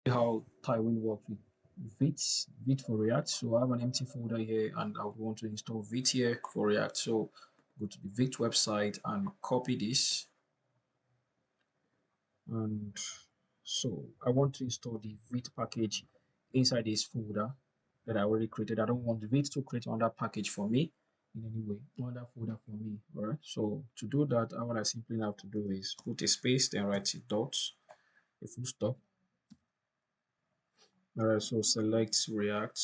How taiwind works with Vite for React. So I have an empty folder here and I would want to install Vite here for React. So go to the Vite website and copy this. And so I want to install the Vite package inside this folder that I already created. I don't want Vite to create another package for me in any way, another folder for me. All right. So to do that, what I simply have to do is put a space, then write it dots, a full stop. All right. So select React.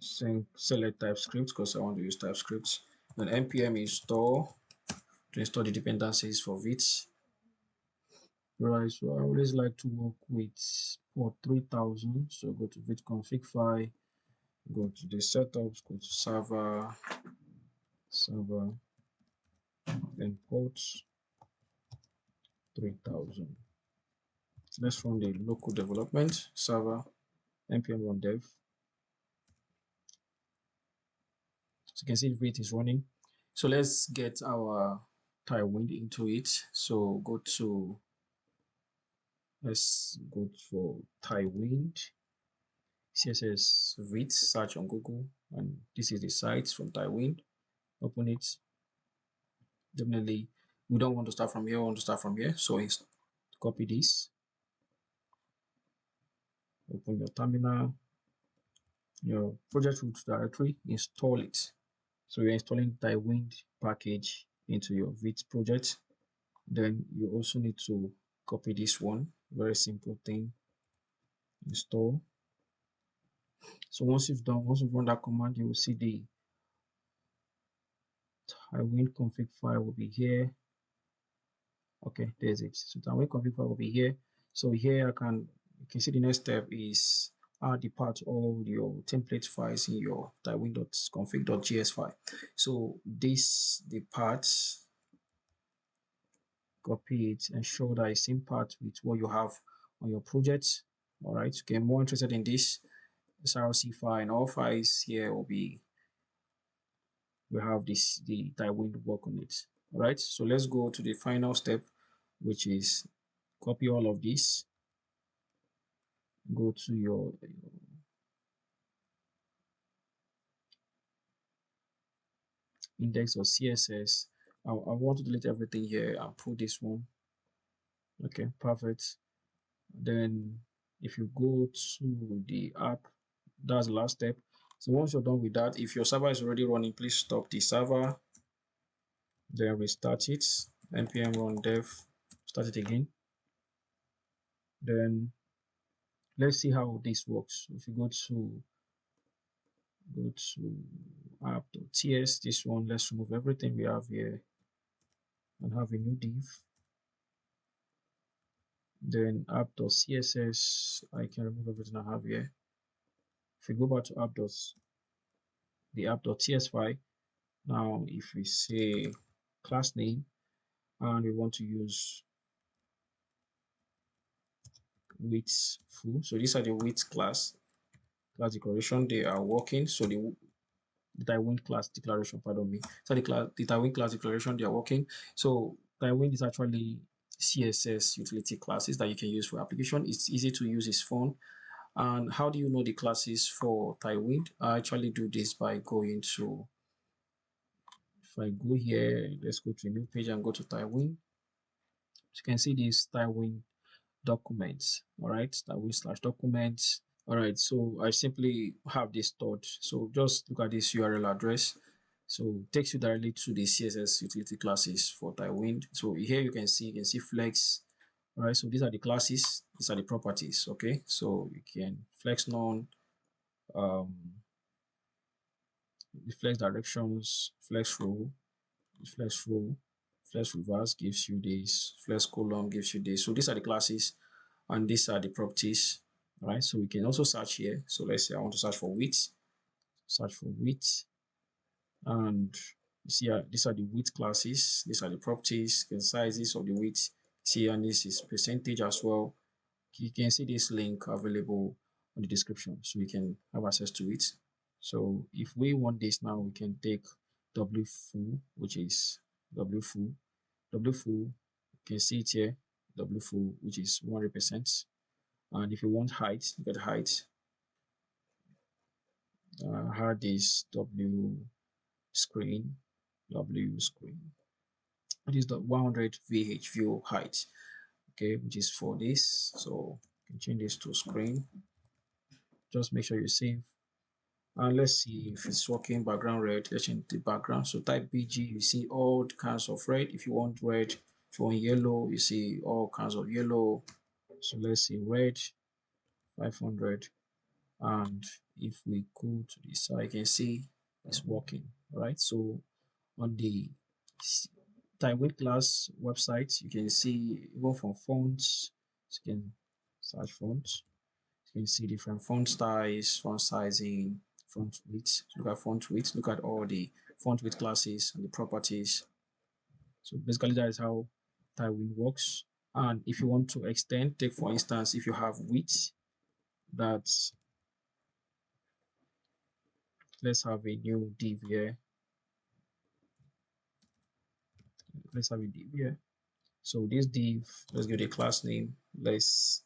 Select TypeScript because I want to use TypeScript. Then npm install to install the dependencies for Vite. Right, so I always like to work with port 3000. So go to Vite config file, go to the setups, go to server, then port 3000. Let's run the local development server, npm run dev. So you can see Vite is running. So let's get our taiwind into it. So let's go for taiwind. CSS Vite, search on Google, and this is the site from taiwind. Open it. Definitely, we don't want to start from here. We want to start from here. So it's copy this. Open your terminal, your project root directory, install it. So you're installing taiwind package into your Vite project. Then you also need to copy this one. Very simple thing. Install. So once you've run that command, you will see the taiwind config file will be here. Okay, there's it. So taiwind config file will be here. So here you can see the next step is add the part all your template files in your taiwind.config.js file. So the parts, copy it, ensure that it's in part with what you have on your project. All right, to get more interested in this SRC file and all files here will be we have the taiwind work on it. All right, so let's go to the final step, which is copy all of this, go to your index or CSS. I want to delete everything here and put this one. Okay, perfect. Then if you go to the app, that's the last step. So once you're done with that, if your server is already running, please stop the server, then restart it, npm run dev, start it again. Then let's see how this works. If you go to app.ts, this one, let's remove everything we have here and have a new div. Then app.css, I can remove everything I have here. If we go back to the app.ts file, now if we say class name and we want to use width full, so these are the width class declaration, they are working. So the taiwind class declaration, pardon me. So the taiwind class declaration, they are working. So taiwind is actually CSS utility classes that you can use for application. It's easy to use, it's fun. And how do you know the classes for taiwind? I actually do this by going to, if I go here, let's go to a new page and go to taiwind. So you can see this taiwind documents. All right, taiwind slash documents. All right, so I simply have this stored. So just look at this URL address. So it takes you directly to the CSS utility classes for taiwind. So here you can see flex. All right, so these are the classes, these are the properties. Okay, so you can flex none, um the flex directions, flex row, flex reverse gives you this, flex column gives you this. So these are the classes and these are the properties. All right, so we can also search here. So let's say I want to search for width, search for width, and you see these are the width classes, these are the properties, the sizes of the width. See, and this is percentage as well. You can see this link available on the description so you can have access to it. So if we want this now, we can take w full, which is w full, you can see it here, w full, which is 100%. And if you want height, you get height. Hard is W screen. It is the 100 VH view height, okay, which is for this. So you can change this to screen. Just make sure you save. And let's see if it's working. Background red. Let's change the background. So type BG. You see all kinds of red. If you want red, if you want yellow, you see all kinds of yellow. So let's see red 500. And if we go to the side, you can see it's working. Right. So on the taiwind class website, you can see even from fonts, you can search fonts. You can see different font styles, font sizing, font width. Look at font width. Look at all the font width classes and the properties. So basically, that is how Tailwind works. And if you want to extend, take for instance, if you have width, that's let's have a new div here. Let's have a div here. So this div, let's give it a class name. Let's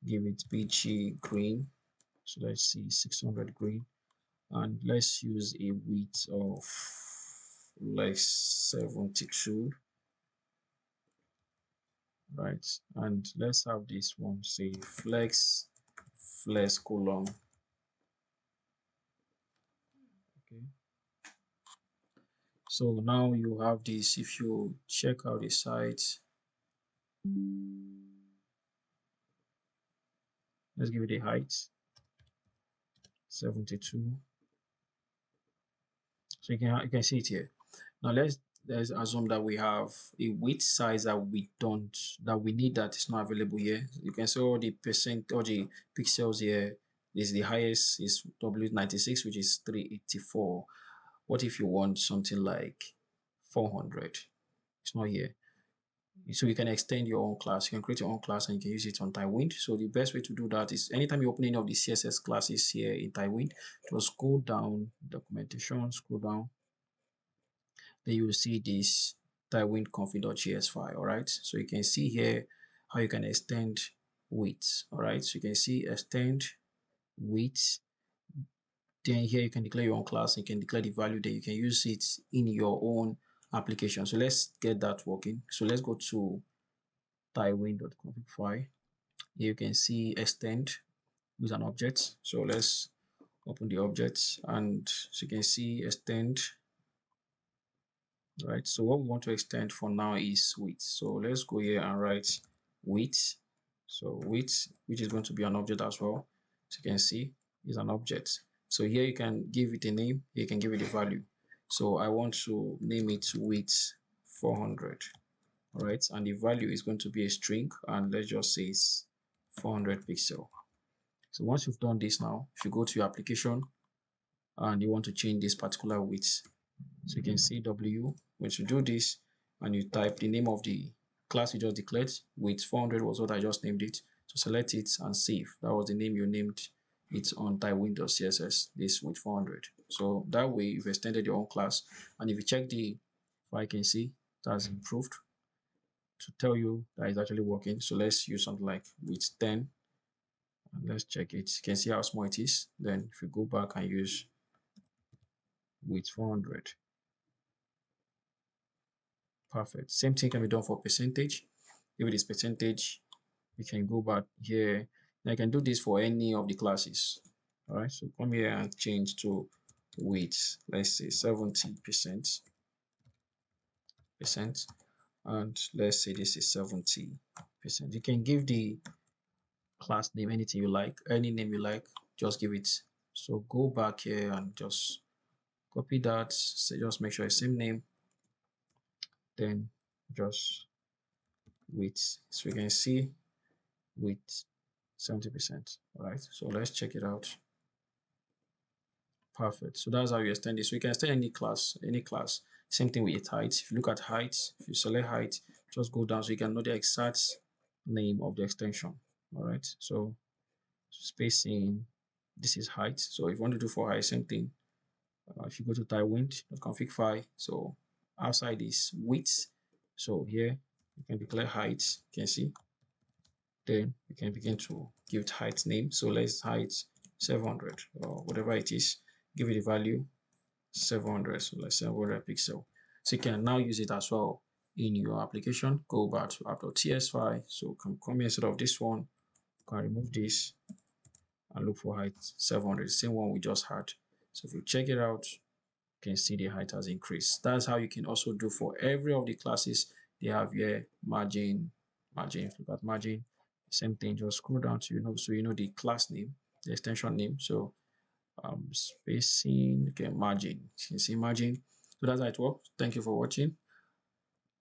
give it BG green. So let's see 600 green. And let's use a width of like 72, right? And let's have this one say flex column. Okay, so now you have this. If you check out the site, let's give it a height 72. So you can see it here. Now let's assume that we have a width size that we need that is not available here. You can see all the percent or the pixels here. This the highest is W96, which is 384. What if you want something like 400? It's not here. So you can extend your own class. You can create your own class and you can use it on Taiwind. So the best way to do that is anytime you open any of the CSS classes here in Taiwind, just go down, documentation, scroll down, then you will see this tailwind config.js file. All right, so you can see here how you can extend width. All right, so you can see extend width. Then here you can declare your own class. You can declare the value that you can use it in your own application. So let's get that working. So let's go to taiwind.config file. Here you can see extend with an object. So let's open the object, and so you can see extend. Right, so what we want to extend for now is width. So let's go here and write width. So width, which is going to be an object as well. So you can see is an object. So here you can give it a name, you can give it a value. So I want to name it width 400. All right, and the value is going to be a string, and let's just say it's 400 pixel. So once you've done this now, if you go to your application and you want to change this particular width, so you can see W, when you do this and you type the name of the class you just declared, with 400 was what I just named it. So select it and save. That was the name you named it on taiwind.css, this with 400. So that way you've extended your own class. And if you check the file, you can see it has improved to tell you that it's actually working. So let's use something like with 10 and let's check it. You can see how small it is. Then if you go back and use with 400, perfect. Same thing can be done for percentage. If it is percentage, you can go back here. Now I can do this for any of the classes. All right, so come here and change to width. Let's say 70%, and let's say this is 70%. You can give the class name anything you like, any name you like, just give it. So go back here and just copy that. So just make sure it's same name, then just width. So you can see with 70%. All right, so let's check it out. Perfect. So that's how you extend it. So you can extend any class, any class. Same thing with height. If you look at height, if you select height, just go down so you can know the exact name of the extension. All right, so spacing, this is height. So if you want to do for height, same thing. If you go to taiwind.config file, so outside is width. So here you can declare height. You can see Then you can begin to give it height name. So let's height 700 or whatever it is. Give it a value 700. So let's 700 pixel. So you can now use it as well in your application. Go back to app.ts file. So come here instead of this one. You can remove this and look for height 700, the same one we just had. So if you check it out, you can see the height has increased. That's how you can also do for every of the classes they have here. Margin, if you got margin, same thing, just scroll down to so you know the class name, the extension name. So spacing, okay, margin. You can see margin. So that's how it works. Thank you for watching.